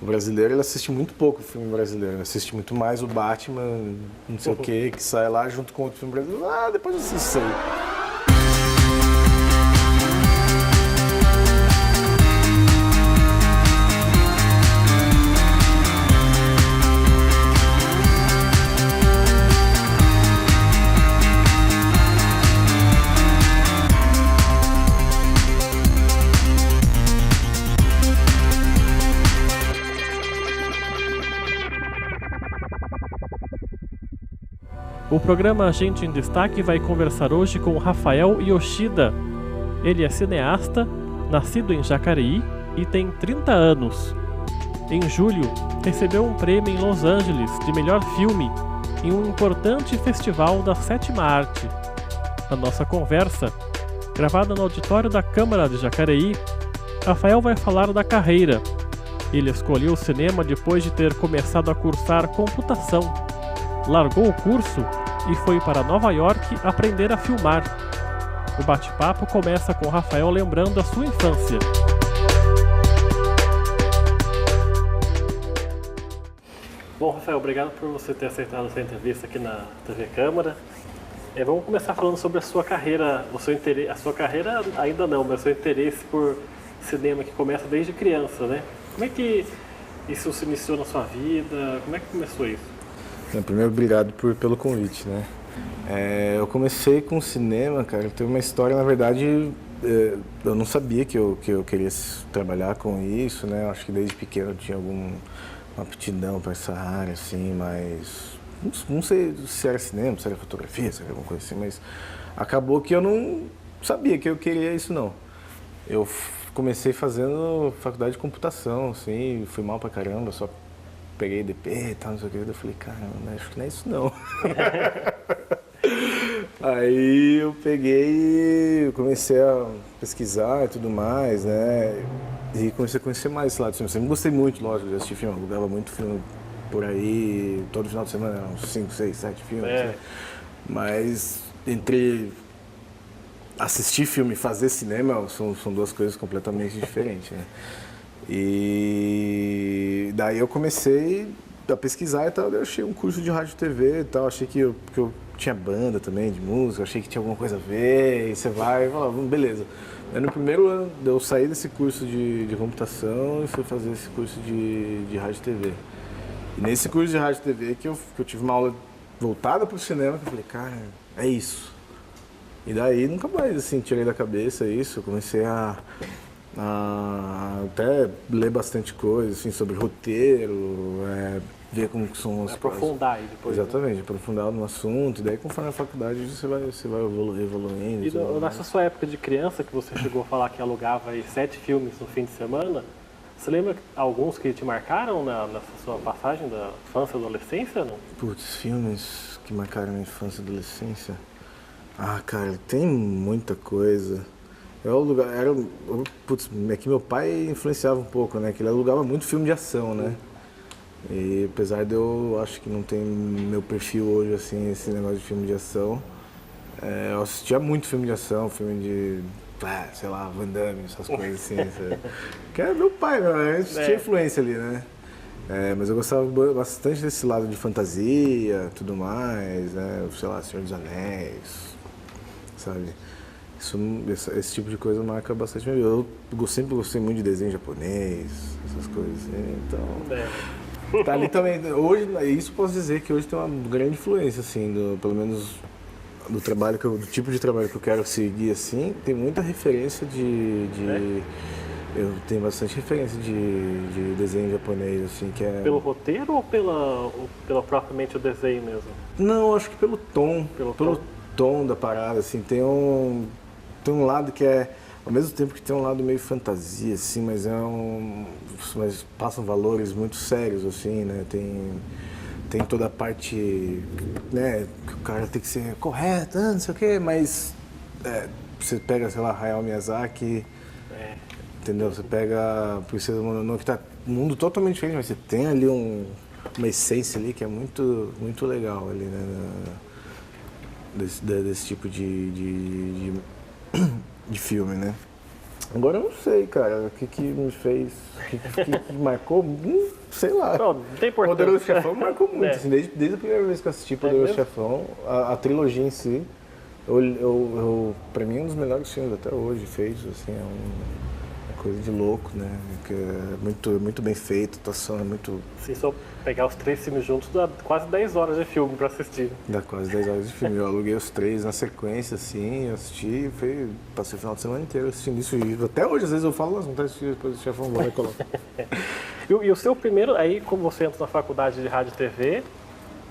O brasileiro, ele assiste muito pouco o filme brasileiro, ele assiste muito mais o Batman, não sei o que sai lá junto com outro filme brasileiro. Ah, depois eu assisto isso aí. O programa Gente em Destaque vai conversar hoje com Rafael Yoshida. Ele é cineasta, nascido em Jacareí e tem 30 anos. Em julho, recebeu um prêmio em Los Angeles de melhor filme em um importante festival da sétima arte. Na nossa conversa, gravada no auditório da Câmara de Jacareí, Rafael vai falar da carreira. Ele escolheu o cinema depois de ter começado a cursar computação. Largou o curso e foi para Nova York aprender a filmar. O bate-papo começa com Rafael lembrando a sua infância. Bom, Rafael, obrigado por você ter aceitado essa entrevista aqui na TV Câmara. Vamos começar falando sobre a sua carreira, a sua carreira ainda não, mas o seu interesse por cinema que começa desde criança, né? Como é que isso se iniciou na sua vida? Como é que começou isso? Primeiro, obrigado pelo convite, né? Eu comecei com cinema, cara, teve uma história, na verdade, eu não sabia que eu queria trabalhar com isso, né? Acho que desde pequeno eu tinha alguma aptidão para essa área, assim, mas não sei se era cinema, se era fotografia, se era alguma coisa assim, mas acabou que eu não sabia que eu queria isso, não. Eu comecei fazendo faculdade de computação, assim, fui mal pra caramba, só peguei DP e tal, não sei o que, eu falei, caramba, acho que não é isso não. Aí eu peguei e comecei a pesquisar e tudo mais, né, e comecei a conhecer mais esse lado do cinema. Eu sempre gostei muito, lógico, de assistir filme, eu alugava muito filme por aí, todo final de semana eram uns 5, 6, 7 filmes, né? Mas entre assistir filme e fazer cinema são duas coisas completamente diferentes, né? E daí eu comecei a pesquisar e tal, eu achei um curso de rádio e TV e tal, achei que eu tinha banda também de música, achei que tinha alguma coisa a ver, e você vai e fala, beleza. Aí no primeiro ano eu saí desse curso de computação e fui fazer esse curso de rádio e TV. E nesse curso de rádio e TV que eu tive uma aula voltada para o cinema, que eu falei, cara, é isso. E daí nunca mais, assim, tirei da cabeça isso, eu comecei a até ler bastante coisa, assim, sobre roteiro, ver como são as aprofundar aí depois. Exatamente, né? Aprofundar no assunto, e daí conforme a faculdade você vai evoluindo. E nessa sua época de criança, que você chegou a falar que alugava aí 7 filmes no fim de semana, você lembra alguns que te marcaram nessa sua passagem da infância e adolescência, não? Putz, filmes que marcaram a minha infância e adolescência? Ah, cara, tem muita coisa. É que meu pai influenciava um pouco, né? Que ele alugava muito filme de ação, né? E apesar de eu acho que não tem meu perfil hoje, assim, esse negócio de filme de ação, eu assistia muito filme de ação, filme de, sei lá, Van Damme, essas coisas assim, sabe? Que era meu pai, né? Tinha influência ali, né? Mas eu gostava bastante desse lado de fantasia, tudo mais, né? Sei lá, Senhor dos Anéis, sabe? Esse tipo de coisa marca bastante. Eu sempre gostei muito de desenho japonês, essas coisas assim, então... Tá ali também, hoje, isso posso dizer que hoje tem uma grande influência, assim, pelo menos do trabalho, do tipo de trabalho que eu quero seguir, assim, tem muita referência eu tenho bastante referência de desenho japonês, assim, que é... Pelo roteiro ou pela propriamente o desenho mesmo? Não, acho que pelo tom, pelo tom da parada, assim, tem um lado que é, ao mesmo tempo que tem um lado meio fantasia, assim, mas mas passam valores muito sérios, assim, né, tem toda a parte, né, que o cara tem que ser correto, não sei o quê, mas você pega, sei lá, Hayao Miyazaki, entendeu? Você pega Princesa Mononoke, que tá um mundo totalmente diferente, mas você tem ali uma essência ali que é muito, muito legal ali, né, desse tipo de filme, né? Agora eu não sei, cara, o que me fez, que marcou, sei lá. Não tem importância. Poderoso Chefão marcou muito, É. assim, desde a primeira vez que eu assisti Poderoso mesmo? Chefão, a trilogia em si, pra mim é um dos melhores filmes até hoje feitos, assim, uma coisa de louco, né, que é muito bem feito, a atuação é muito, Se só pegar os 3 filmes juntos, dá quase 10 horas de filme pra assistir. dá quase 10 horas de filme, eu aluguei os 3 na sequência, assim, eu assisti, passei o final de semana inteiro assistindo isso, e até hoje às vezes eu falo, nossa, não tá assistindo Poderoso Chefão, vou lá e coloco. E o seu primeiro, aí como você entra na faculdade de rádio e TV,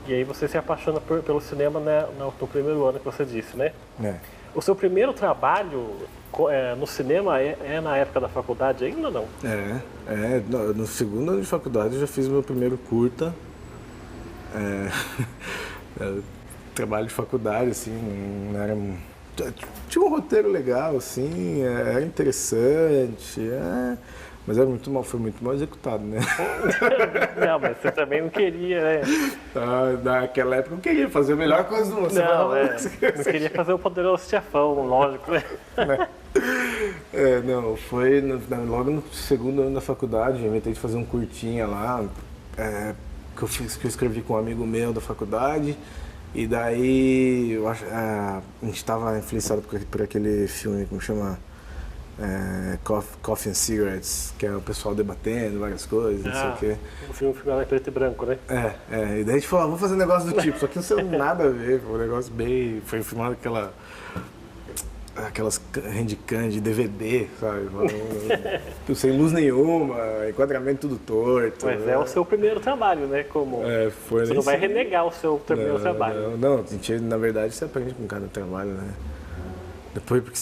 e aí você se apaixona pelo cinema, né, no primeiro ano que você disse, né? É. O seu primeiro trabalho no cinema é na época da faculdade ainda ou não? No segundo ano de faculdade eu já fiz meu primeiro curta. Trabalho de faculdade, assim, não era. Tinha um roteiro legal, assim, era interessante, mas foi muito mal executado, né? Não, mas você também não queria, né? Naquela época eu queria fazer a melhor coisa do mundo. Não queria fazer o Poderoso Chefão, lógico, né? Não, foi logo no segundo ano da faculdade, eu inventei de fazer um curtinha lá, que eu escrevi com um amigo meu da faculdade, e daí a gente estava influenciado por aquele filme, como chama? Coffee and Cigarettes, que é o pessoal debatendo várias coisas, não sei o quê. O filme era em preto e branco, né? E daí a gente falou, vamos fazer um negócio do tipo, só que não tem nada a ver, foi um negócio bem. Foi filmado aquelas handcam de DVD, sabe? Sem luz nenhuma, enquadramento tudo torto. Mas é o seu primeiro trabalho, né? Você não vai renegar o seu primeiro trabalho. Não, na verdade você aprende com cada trabalho, né? Depois, porque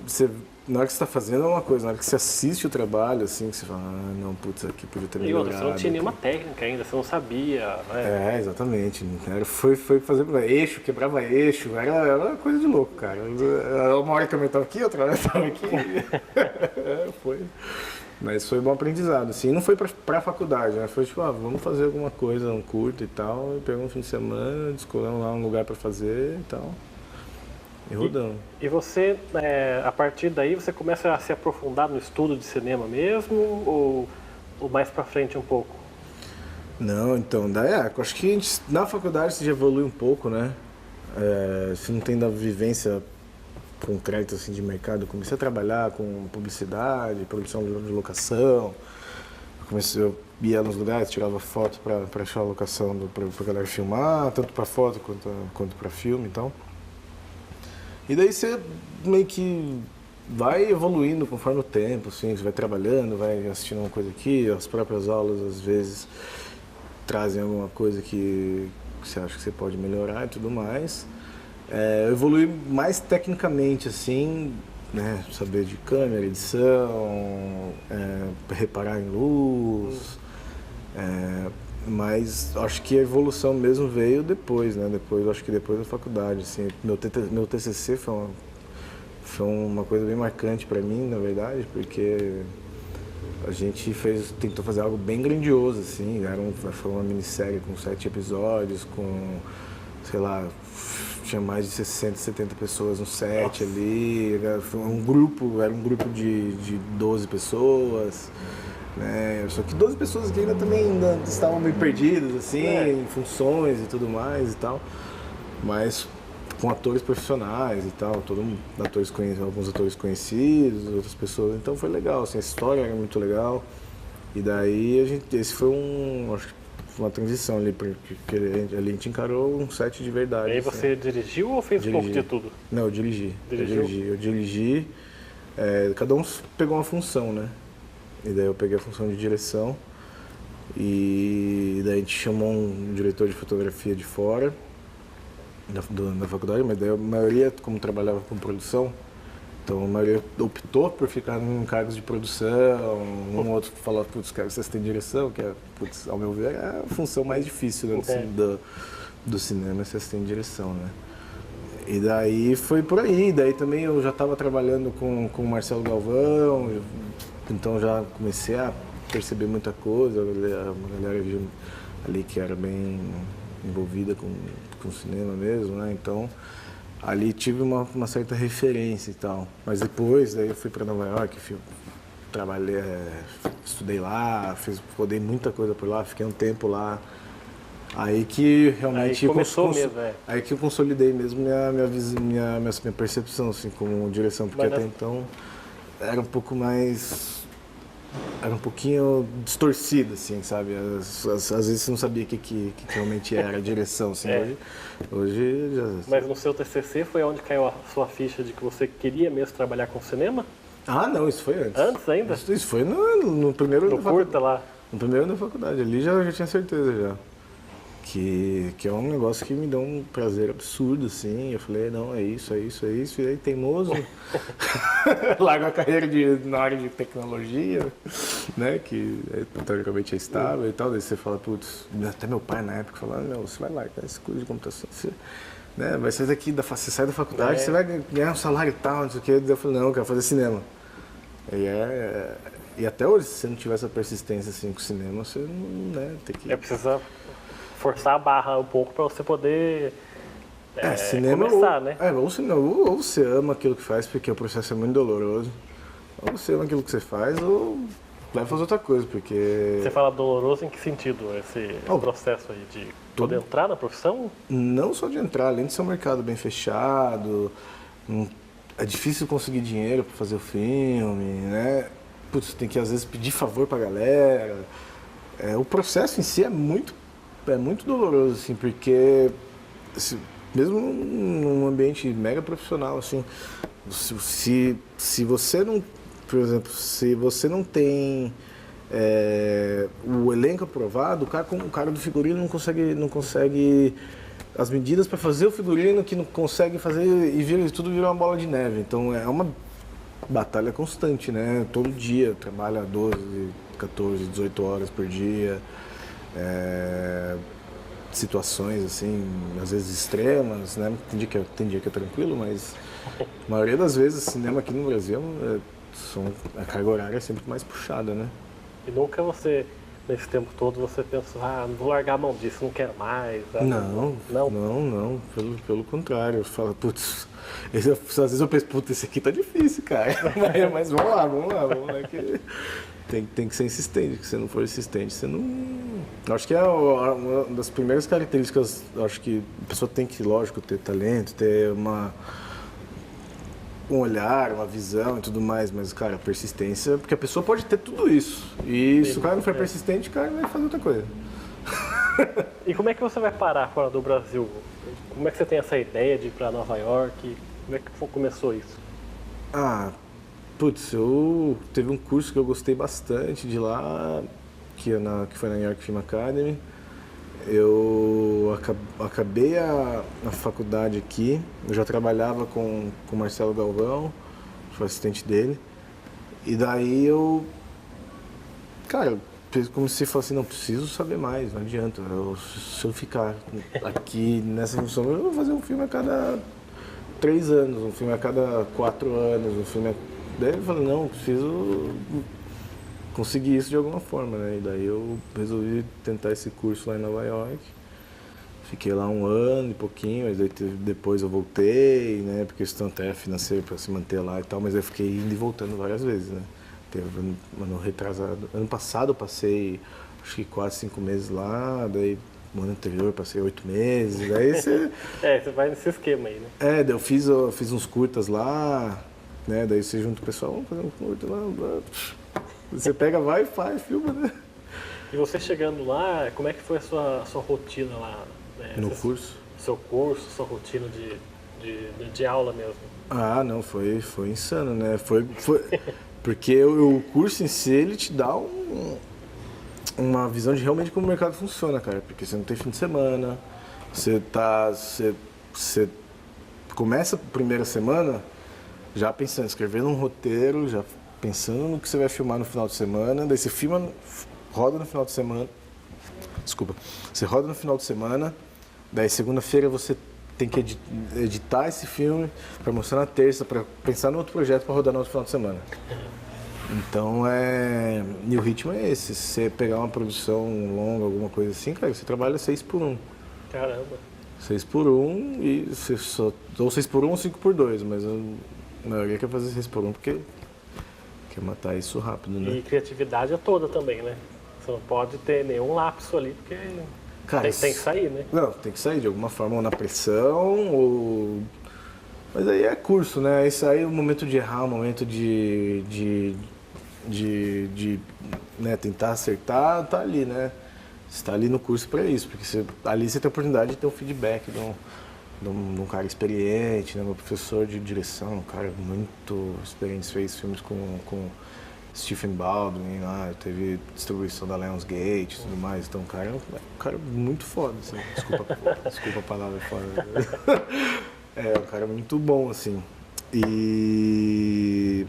você na hora que você está fazendo é uma coisa, na hora que você assiste o trabalho, assim, que você fala, não, putz, aqui podia ter melhorado. E outra, você não tinha nenhuma técnica ainda, você não sabia, né? Exatamente. Foi fazer eixo, quebrava eixo, era uma coisa de louco, cara. Uma hora que eu estava aqui, outra hora eu estava aqui. Foi. Mas foi um bom aprendizado, assim, não foi pra faculdade, né? Foi tipo, vamos fazer alguma coisa, um curto e tal, e pegamos um fim de semana, escolhemos lá um lugar pra fazer e tal. E rodando. E você, a partir daí, você começa a se aprofundar no estudo de cinema mesmo, ou mais pra frente um pouco? Não, então, acho que na faculdade você já evolui um pouco, né? Você não tem da vivência concreta assim, de mercado. Eu comecei a trabalhar com publicidade, produção de locação. Eu ia nos lugares, tirava foto para achar a locação pra galera filmar, tanto para foto quanto para filme e tal. E daí você meio que vai evoluindo conforme o tempo, assim, você vai trabalhando, vai assistindo uma coisa aqui, as próprias aulas às vezes trazem alguma coisa que você acha que você pode melhorar e tudo mais. Eu evolui mais tecnicamente, assim, né, saber de câmera, edição, reparar em luz, mas acho que a evolução mesmo veio depois, né? Acho que depois da faculdade, assim. Meu TCC foi uma coisa bem marcante para mim, na verdade, porque a gente tentou fazer algo bem grandioso, assim. Foi uma minissérie com 7 episódios, com, sei lá, tinha mais de 60, 70 pessoas no set. Nossa. Ali. Era um grupo de 12 pessoas. Só que 12 pessoas que ainda estavam meio perdidas, assim, em funções e tudo mais e tal. Mas com atores profissionais e tal, alguns atores conhecidos, outras pessoas. Então foi legal, assim, a história era muito legal. E daí esse foi acho que foi uma transição ali, porque ali a gente encarou um set de verdade. E aí você dirigiu ou fez um pouco de tudo? Não, eu dirigi. Eu dirigi. Cada um pegou uma função, né? E daí eu peguei a função de direção e daí a gente chamou um diretor de fotografia de fora da faculdade, mas daí a maioria, como trabalhava com produção, então a maioria optou por ficar em cargos de produção, um outro falava, putz, quero assistir direção, que ao meu ver, é a função mais difícil, né, do cinema, assistir direção, né. E daí foi por aí, daí também eu já estava trabalhando com o Marcelo Galvão, então já comecei a perceber muita coisa, a galera viu ali que era bem envolvida com o cinema mesmo, né? Então ali tive uma certa referência e tal. Mas depois, daí eu fui para Nova York, trabalhei, estudei lá, rodei muita coisa por lá, fiquei um tempo lá. Aí que realmente Aí começou mesmo, aí que eu consolidei mesmo minha percepção assim, como direção, porque até então era um pouco mais... Era um pouquinho distorcido, assim, sabe? Às vezes você não sabia o que realmente era a direção, assim. Hoje já... Mas no seu TCC foi onde caiu a sua ficha de que você queria mesmo trabalhar com cinema? Ah, não, isso foi antes. Antes ainda? Isso foi no primeiro... No curta lá? No primeiro da faculdade, ali já tinha certeza já. Que é um negócio que me dá um prazer absurdo, assim. Eu falei, não, é isso. E aí, teimoso, largo a carreira na área de tecnologia, né? Que teoricamente é estável e tal. Daí você fala, putz, até meu pai na época falava, meu, você vai largar esse curso de computação. Você, né, vai sair daqui, você sai da faculdade, você vai ganhar um salário e tal, não sei o quê. Daí eu falei, não, eu quero fazer cinema. E até hoje, se você não tiver essa persistência assim com o cinema, você não, né, tem que... Precisa forçar a barra um pouco para você poder cinema começar, né? Ou você ama aquilo que faz, porque o processo é muito doloroso, ou você ama aquilo que você faz, ou vai fazer outra coisa, porque... Você fala doloroso em que sentido, esse processo aí de poder entrar na profissão? Não só de entrar, além de ser um mercado bem fechado, é difícil conseguir dinheiro para fazer o filme, né? Putz, tem que às vezes pedir favor pra galera. O processo em si é muito doloroso, assim, porque mesmo num ambiente mega profissional, assim, se você não, por exemplo, se você não tem o elenco aprovado, o cara do figurino não consegue as medidas para fazer o figurino, que não consegue fazer e tudo vira uma bola de neve. Então é uma batalha constante, né? Todo dia trabalha 12, 14, 18 horas por dia. Situações assim, às vezes extremas, né? Tem dia que é tranquilo, mas a maioria das vezes o cinema aqui no Brasil a carga horária é sempre mais puxada, né? E nunca você, nesse tempo todo, você pensou, não vou largar a mão disso, não quero mais? Não, pelo contrário, eu falo, putz, às vezes eu penso, putz, esse aqui tá difícil, cara, mas vamos lá, que... Tem que ser insistente, que se não for insistente, você não... Acho que é uma das primeiras características, acho que a pessoa tem que, lógico, ter talento, ter um olhar, uma visão e tudo mais, mas, cara, persistência, porque a pessoa pode ter tudo isso, e se o cara não for persistente, o cara vai fazer outra coisa. E como é que você vai parar fora do Brasil? Como é que você tem essa ideia de ir para Nova York? Como é que começou isso? Putz, teve um curso que eu gostei bastante de lá, que foi na New York Film Academy. Eu acabei a faculdade aqui, eu já trabalhava com o Marcelo Galvão, fui assistente dele. E daí comecei a falar assim, não, preciso saber mais, não adianta. Se eu ficar aqui nessa função, eu vou fazer um filme a cada 3 anos, um filme a cada 4 anos, um filme Daí eu falei, não, preciso conseguir isso de alguma forma, né? E daí eu resolvi tentar esse curso lá em Nova York. Fiquei lá 1 ano e pouquinho, mas depois eu voltei, né? Porque questão até financeira para se manter lá e tal, mas eu fiquei indo e voltando várias vezes, né? Ano passado eu passei acho que 4, 5 meses lá, daí no ano anterior eu passei 8 meses, daí você... você vai nesse esquema aí, né? Daí eu fiz uns curtas lá, né? Daí você junta o pessoal, vamos fazer um curta lá, você pega, vai e faz, filma, né? E você chegando lá, como é que foi a sua rotina lá? Né? No curso? Seu curso, sua rotina de aula mesmo? Não, foi insano, né? Foi porque o curso em si, ele te dá uma visão de realmente como o mercado funciona, cara. Porque você não tem fim de semana, você começa a primeira semana já pensando, escrevendo um roteiro, já pensando no que você vai filmar no final de semana, daí você roda no final de semana, você roda no final de semana, daí segunda-feira você tem que editar esse filme para mostrar na terça, para pensar no outro projeto para rodar no outro final de semana. Então e o ritmo é esse, se você pegar uma produção longa, alguma coisa assim, cara, você trabalha 6 por 1. Caramba! 6x1 e você só ou 6x1 ou 5x2, mas a maioria quer fazer 6x1 porque quer matar isso rápido, né? E criatividade é toda também, né? Você não pode ter nenhum lapso ali, porque Cara, tem que sair, né? Não, tem que sair de alguma forma, ou na pressão, ou... Mas aí é curso, né? Isso aí é o momento de errar, o momento de né, tentar acertar, tá ali, né? Você tá ali no curso para isso, porque ali você tem a oportunidade de ter um feedback de um cara experiente, né? Meu professor de direção, um cara muito experiente, fez filmes com Stephen Baldwin, lá, teve distribuição da Lionsgate e tudo mais, então o cara é um cara muito foda, assim. Desculpa a palavra foda. É um cara muito bom, assim. E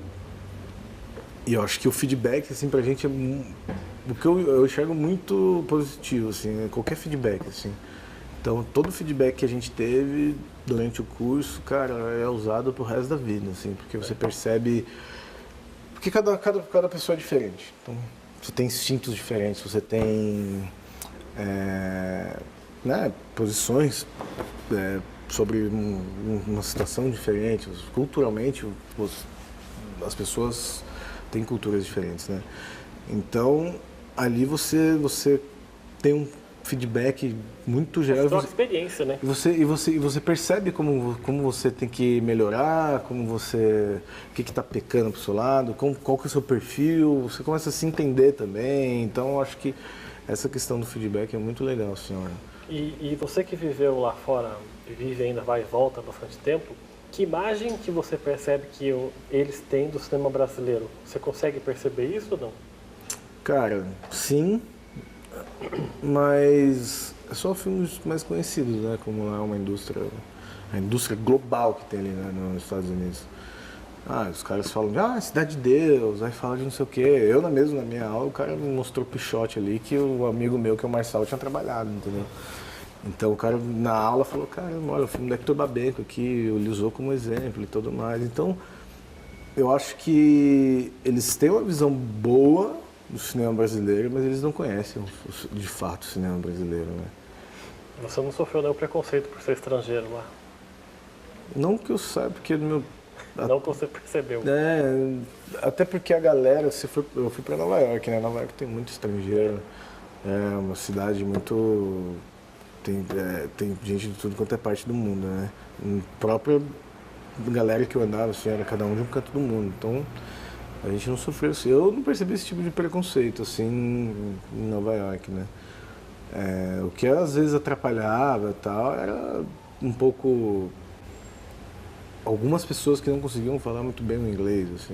eu acho que o feedback, assim, pra gente é o que eu enxergo muito positivo, assim, né? Qualquer feedback, assim. Então, todo o feedback que a gente teve durante o curso, cara, é usado pro resto da vida, assim, porque você percebe... Porque cada pessoa é diferente. Então, você tem instintos diferentes, você tem né, posições sobre uma situação diferente. Culturalmente, as pessoas têm culturas diferentes, né? Então, ali você tem um feedback muito geral. É uma experiência, né? E você percebe como você tem que melhorar, o que está pecando pro seu lado, qual que é o seu perfil, você começa a se entender também. Então, eu acho que essa questão do feedback é muito legal, senhora. E você que viveu lá fora, vive ainda, vai e volta há bastante tempo, que imagem que você percebe que eles têm do cinema brasileiro? Você consegue perceber isso ou não? Cara, sim, mas é só filmes mais conhecidos, né? Como é a indústria global que tem ali, né, nos Estados Unidos. Os caras falam de Cidade de Deus, aí fala de não sei o quê. Eu na minha aula, o cara me mostrou o Pichote ali, que o amigo meu, que é o Marçal, tinha trabalhado, entendeu? Então o cara na aula falou, cara, olha, o filme do Hector Babenco aqui, ele usou como exemplo e tudo mais. Então, eu acho que eles têm uma visão boa do cinema brasileiro, mas eles não conhecem de fato o cinema brasileiro, né? Você não sofreu nenhum preconceito por ser estrangeiro lá? Não que eu saiba, porque meu... Não que você percebeu. Até porque a galera, eu fui para Nova York, né? Nova York tem muito estrangeiro, é uma cidade muito... Tem gente de tudo quanto é parte do mundo, né? A própria galera que eu andava, assim, era cada um de um canto do mundo, então... A gente não sofreu assim, eu não percebi esse tipo de preconceito assim em Nova York, né? O que às vezes atrapalhava e tal era um pouco algumas pessoas que não conseguiam falar muito bem o inglês, assim,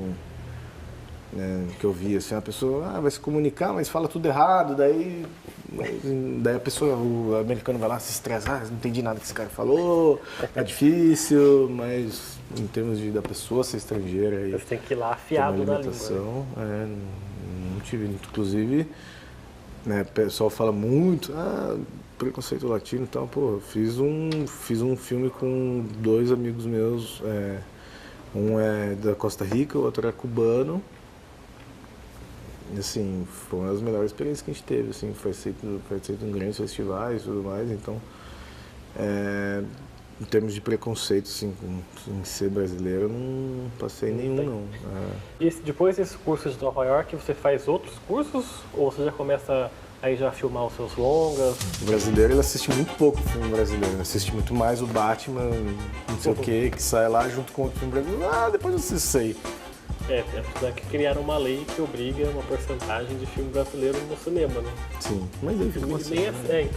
né? Que eu via assim, a pessoa vai se comunicar, mas fala tudo errado, daí a pessoa, o americano vai lá se estressa, não entendi nada que esse cara falou, é difícil, mas em termos da pessoa ser estrangeira e você tem que ir lá afiado na língua, né? Não tive, inclusive, né, o pessoal fala muito, preconceito latino e tal, pô, fiz um filme com dois amigos meus, um é da Costa Rica, o outro é cubano. Assim, foi uma das melhores experiências que a gente teve, assim, foi feito em grandes festivais e tudo mais, então, em termos de preconceito, assim, em ser brasileiro, eu não passei nenhum, não. E depois desse curso de Nova York, você faz outros cursos, ou você já começa aí já a filmar os seus longas? O brasileiro, ele assiste muito pouco filme brasileiro, ele assiste muito mais o Batman, não sei o que sai lá junto com outro filme brasileiro, depois eu sei. Apesar que criaram uma lei que obriga uma porcentagem de filme brasileiro no cinema, né? Sim, mas aí fica uma nem assim.